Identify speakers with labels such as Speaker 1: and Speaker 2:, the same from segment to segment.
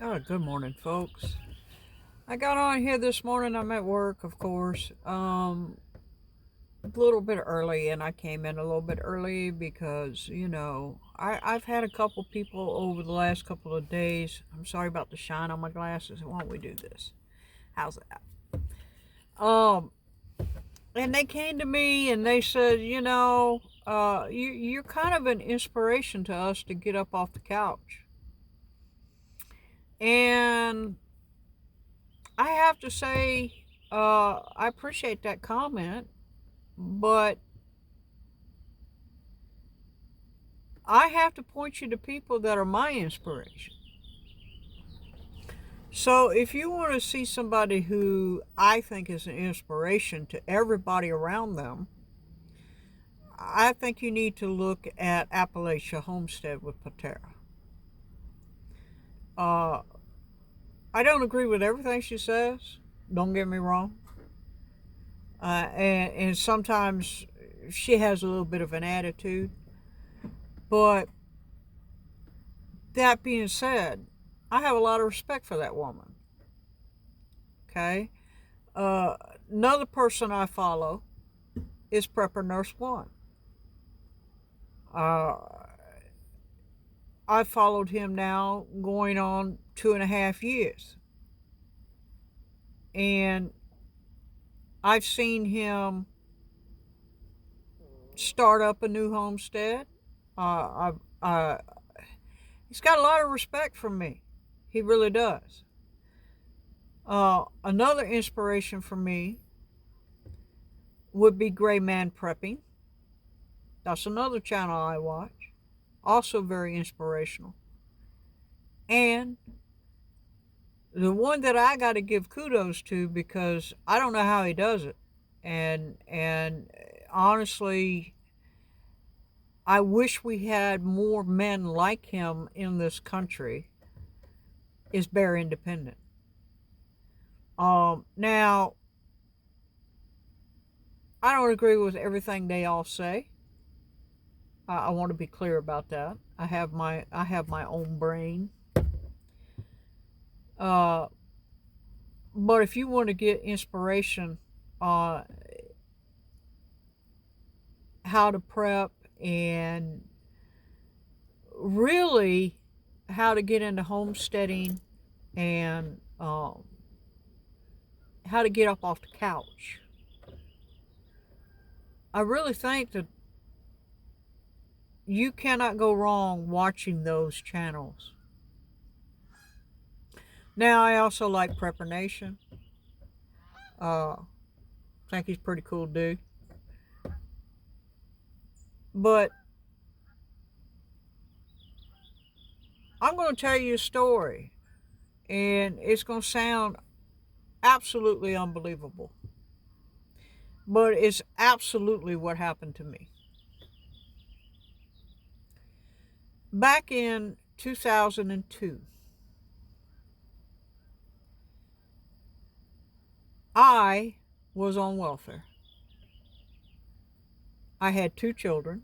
Speaker 1: Oh, good morning, folks. I got on here this morning. I'm at work, of course, a little bit early, and I came in a little bit early because, I've had a couple people over the last couple of days. I'm sorry about the shine on my glasses. Why don't we do this? How's that? Um, and they came to me and they said, you're kind of an inspiration to us to get up off the couch. And I have to say, I appreciate that comment, but I have to point you to people that are my inspiration. So if you want to see somebody who I think is an inspiration to everybody around them, I think you need to look at Appalachia Homestead with Patera. Uh, I don't agree with everything she says. Don't get me wrong. And sometimes she has a little bit of an attitude. But that being said, I have a lot of respect for that woman. Okay? Uh, Another person I follow is Prepper Nurse One. Uh, I followed him now going on 2.5 years. And I've seen him start up a new homestead. Uh, he's got a lot of respect from me. He really does. Another inspiration for me would be Gray Man Prepping. That's another channel I watch. Also very inspirational. And the one that I got to give kudos to because I don't know how he does it. And honestly, I wish we had more men like him in this country is Bear Independent. Now I don't agree with everything they all say. I want to be clear about that. I have my own brain. Uh, but if you want to get inspiration on how to prep and really how to get into homesteading and how to get up off the couch, I really think that you cannot go wrong watching those channels. Now, I also like Prepper Nation. I think he's pretty cool dude. But I'm going to tell you a story, and it's going to sound absolutely unbelievable. But it's absolutely what happened to me. Back in 2002, I was on welfare. I had two children,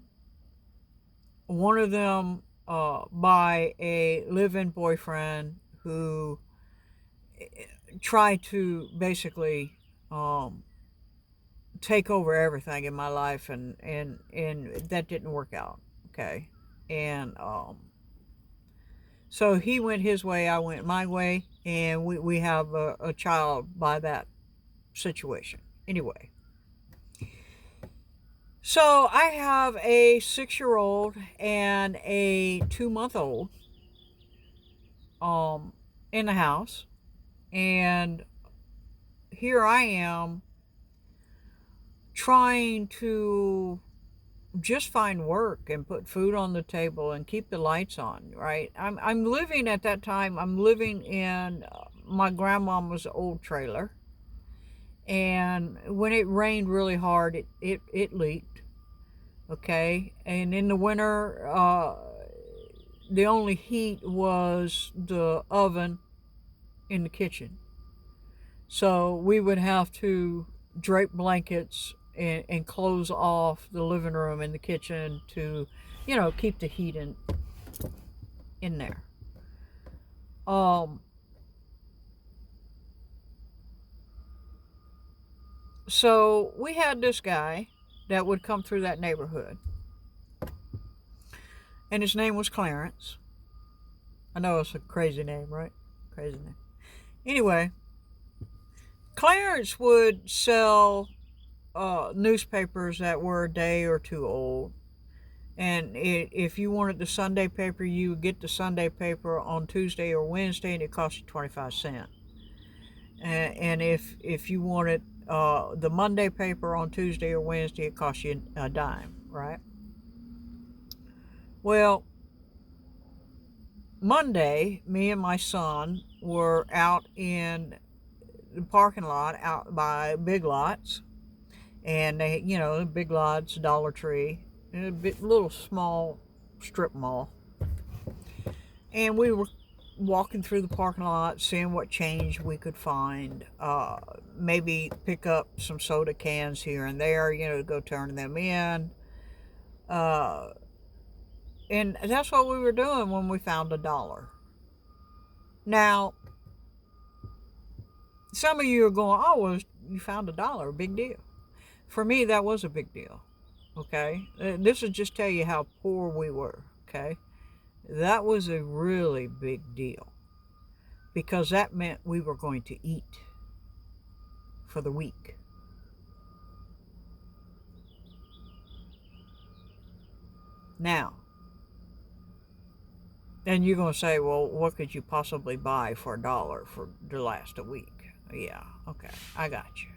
Speaker 1: one of them by a live-in boyfriend who tried to basically um, take over everything in my life, and that didn't work out. Okay, and so he went his way, I went my way, and we have a child by that situation. Anyway, so I have a 6-year-old and a 2-month old in the house, and here I am trying to just find work and put food on the table and keep the lights on, right? I'm living at that time, I'm living in my grandmama's old trailer. And when it rained really hard, it leaked. Okay. And in the winter, the only heat was the oven in the kitchen. So we would have to drape blankets and close off the living room and the kitchen to, keep the heat in there. Um, so we had this guy that would come through that neighborhood, and his name was Clarence. I know it's a crazy name, right? Crazy name. Anyway, Clarence would sell newspapers that were a day or two old. And if you wanted the Sunday paper, you would get the Sunday paper on Tuesday or Wednesday, and it cost you 25 cents. And if you wanted the Monday paper on Tuesday or Wednesday, it cost you a dime, right? Well, Monday, me and my son were out in the parking lot out by Big Lots, and they, Big Lots, Dollar Tree, a little small strip mall, and we were walking through the parking lot, seeing what change we could find. Maybe pick up some soda cans here and there, go turn them in. And that's what we were doing when we found $1. Now, some of you are going, oh, well, you found $1, big deal. For me, that was a big deal, okay? This will just tell you how poor we were, okay? That was a really big deal because that meant we were going to eat for the week. Now, and you're going to say, well, what could you possibly buy for $1 for to last a week? Yeah, okay, I got you.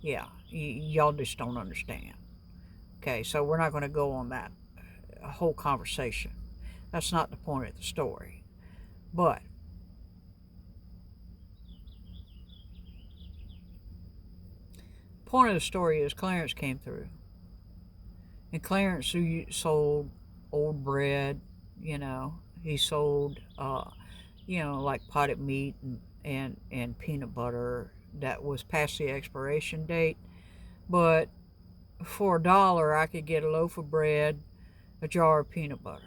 Speaker 1: Yeah, y'all just don't understand. Okay, so we're not going to go on that whole conversation. That's not the point of the story. But the point of the story is Clarence came through. And Clarence sold old bread, he sold, like potted meat and peanut butter that was past the expiration date. But for $1, I could get a loaf of bread, a jar of peanut butter.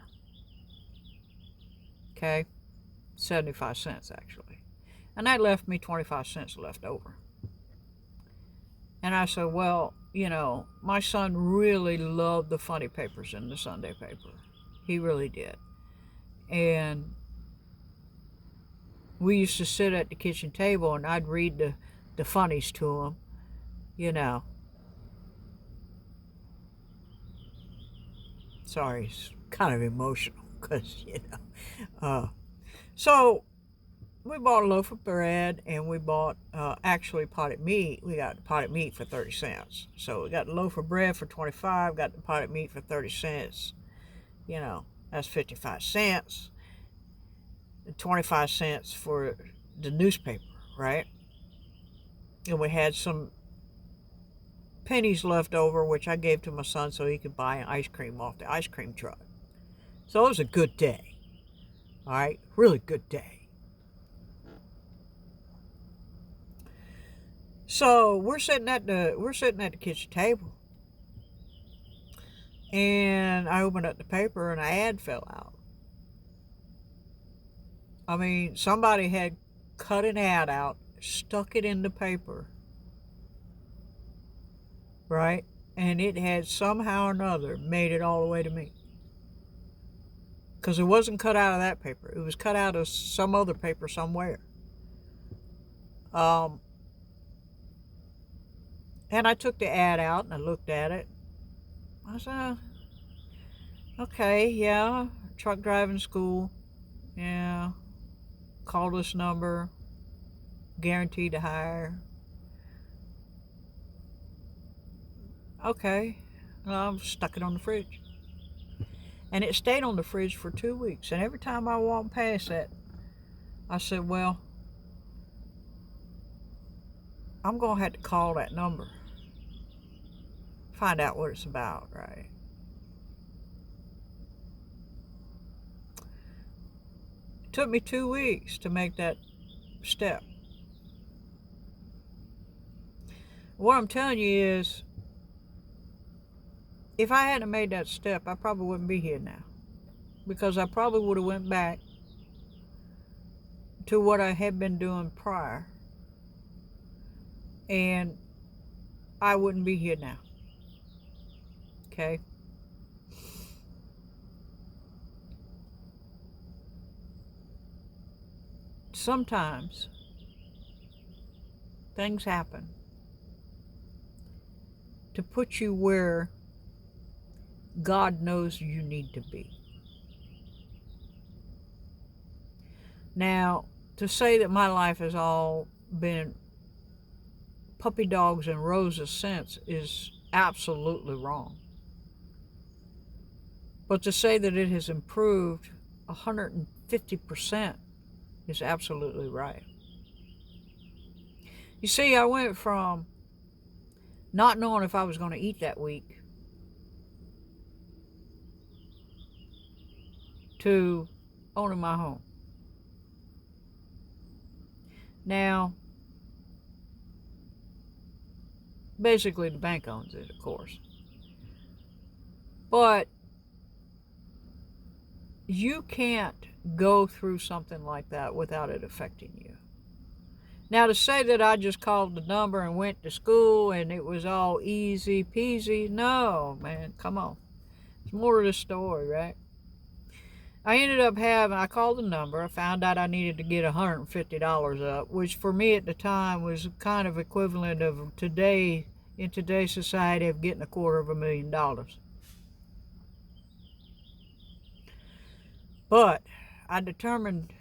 Speaker 1: Okay? 75 cents actually. And that left me 25 cents left over. And I said, well, my son really loved the funny papers in the Sunday paper. He really did. And we used to sit at the kitchen table and I'd read the funnies to him, Sorry, it's kind of emotional because, So we bought a loaf of bread and we bought actually potted meat. We got potted meat for 30 cents. So we got the loaf of bread for 25, got the potted meat for 30 cents. That's 55 cents. 25 cents for the newspaper, right? And we had some pennies left over, which I gave to my son so he could buy an ice cream off the ice cream truck. So it was a good day. All right, really good day. So we're sitting at the kitchen table, and I opened up the paper and an ad fell out. I mean, somebody had cut an ad out, stuck it in the paper, right? And it had somehow or another made it all the way to me. Because it wasn't cut out of that paper. It was cut out of some other paper somewhere. And I took the ad out and I looked at it. I said, okay, yeah, truck driving school. Yeah, call this number, guaranteed to hire. Okay, I stuck it on the fridge. And it stayed on the fridge for 2 weeks. And every time I walked past that, I said, well, I'm going to have to call that number. Find out what it's about, right? It took me 2 weeks to make that step. What I'm telling you is, if I hadn't made that step, I probably wouldn't be here now. Because I probably would have went back to what I had been doing prior, and I wouldn't be here now. Okay? Sometimes things happen to put you where God knows you need to be. Now, to say that my life has all been puppy dogs and roses since is absolutely wrong. But to say that it has improved 150% is absolutely right. You see, I went from not knowing if I was going to eat that week to owning my home. Now, basically the bank owns it, of course. But you can't go through something like that without it affecting you. Now, to say that I just called the number and went to school and it was all easy peasy, no, man, come on. There's more to the story, right? I ended up I called the number, I found out I needed to get $150 up, which for me at the time was kind of equivalent of in today's society, of getting $250,000. But I determined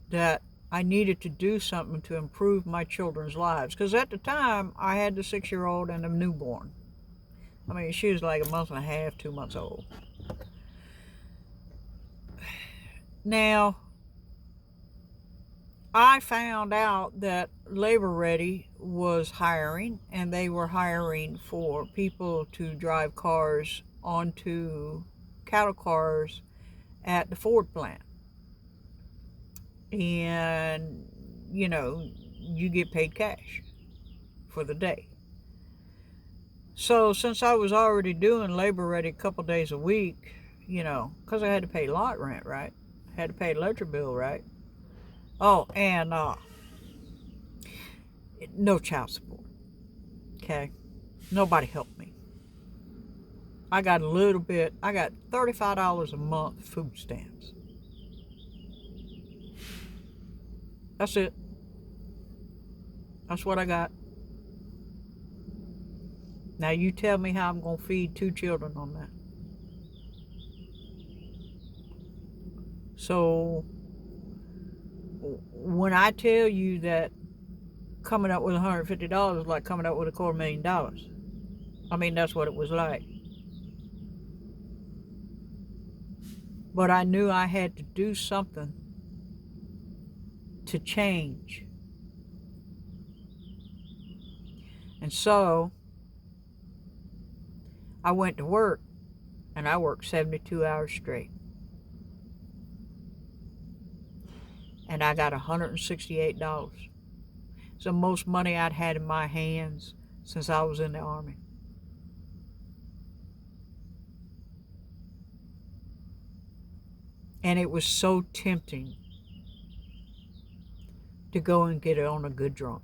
Speaker 1: that I needed to do something to improve my children's lives. Because at the time, I had the 6-year-old and a newborn. I mean, she was like a month and a half, 2 months old. Now, I found out that Labor Ready was hiring, and they were hiring for people to drive cars onto cattle cars at the Ford plant. And, you get paid cash for the day. So since I was already doing Labor Ready a couple days a week, because I had to pay lot rent, right? I had to pay electric bill, right? Oh, and no child support. Okay? Nobody helped me. I got $35 a month food stamps. That's it. That's what I got. Now you tell me how I'm going to feed 2 children on that. So when I tell you that coming up with $150 is like coming up with $250,000, I mean, that's what it was like. But I knew I had to do something to change. And so I went to work, and I worked 72 hours straight. And I got $168. It's the most money I'd had in my hands since I was in the Army. And it was so tempting to go and get it on a good drunk.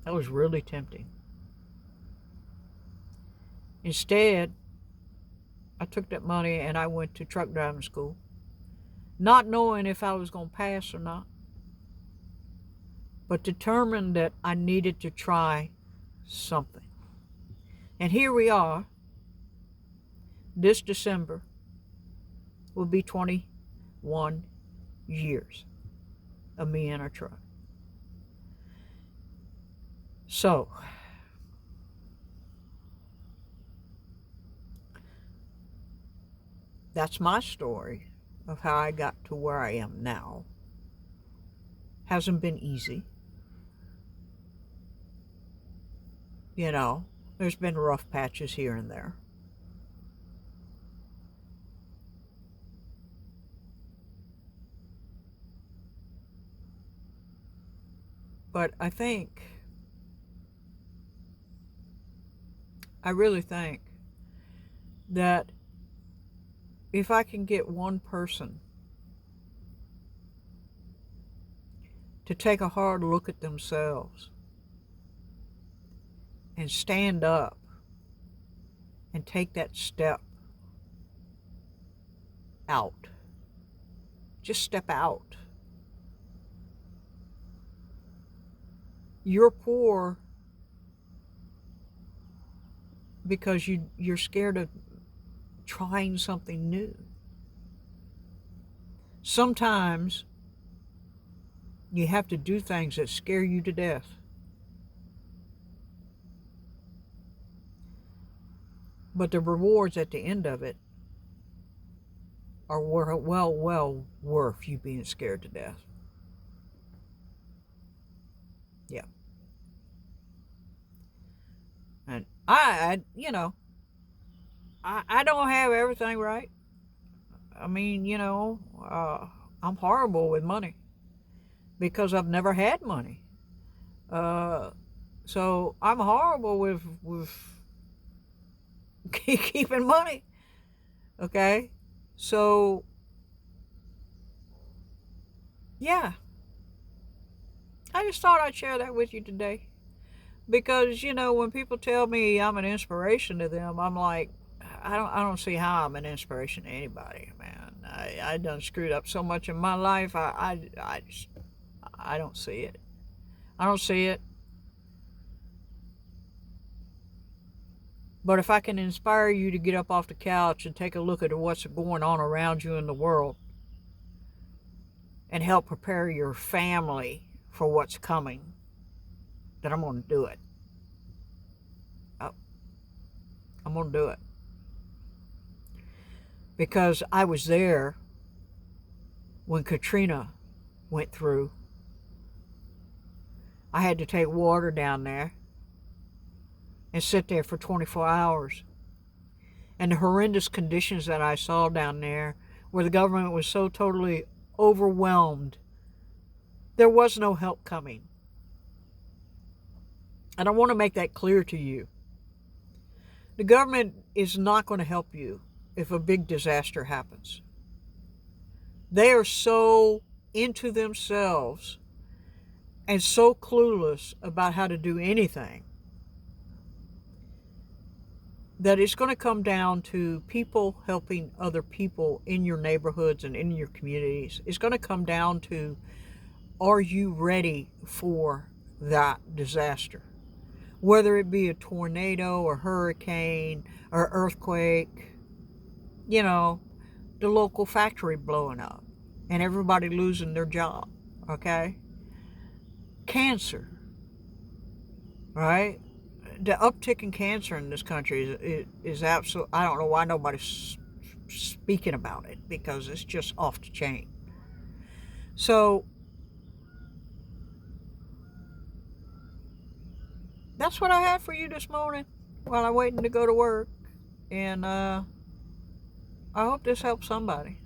Speaker 1: That was really tempting. Instead, I took that money and I went to truck driving school, not knowing if I was going to pass or not, but determined that I needed to try something. And here we are. This December will be 21 years of me in a truck. So, that's my story of how I got to where I am now. Hasn't been easy. There's been rough patches here and there. But I really think that if I can get one person to take a hard look at themselves and stand up and take that step out. Just step out. You're poor because you're scared of trying something new. Sometimes you have to do things that scare you to death. But the rewards at the end of it are well worth you being scared to death. Yeah. And I don't have everything right. I mean, I'm horrible with money because I've never had money. So I'm horrible with keeping money. Okay? So, yeah. I just thought I'd share that with you today. Because, when people tell me I'm an inspiration to them, I'm like, I don't see how I'm an inspiration to anybody, man. I done screwed up so much in my life. I don't see it. I don't see it. But if I can inspire you to get up off the couch and take a look at what's going on around you in the world and help prepare your family for what's coming, then I'm going to do it. I'm going to do it. Because I was there when Katrina went through. I had to take water down there and sit there for 24 hours. And the horrendous conditions that I saw down there, where the government was so totally overwhelmed, there was no help coming. And I want to make that clear to you. The government is not going to help you if a big disaster happens. They are so into themselves and so clueless about how to do anything that it's going to come down to people helping other people in your neighborhoods and in your communities. It's going to come down to, are you ready for that disaster? Whether it be a tornado or hurricane or earthquake, the local factory blowing up and everybody losing their job, okay? Cancer, right? The uptick in cancer in this country is absolute. I don't know why nobody's speaking about it, because it's just off the chain. So that's what I have for you this morning while I'm waiting to go to work. And I hope this helps somebody.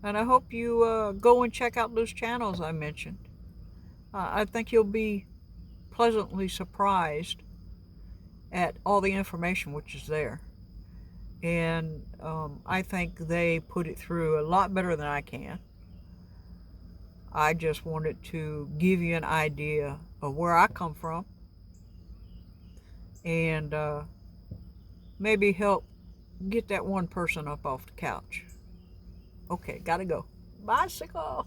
Speaker 1: And I hope you go and check out those channels I mentioned. I think you'll be pleasantly surprised at all the information which is there. And I think they put it through a lot better than I can. I just wanted to give you an idea of where I come from and maybe help get that one person up off the couch. Okay, gotta go. Bicycle.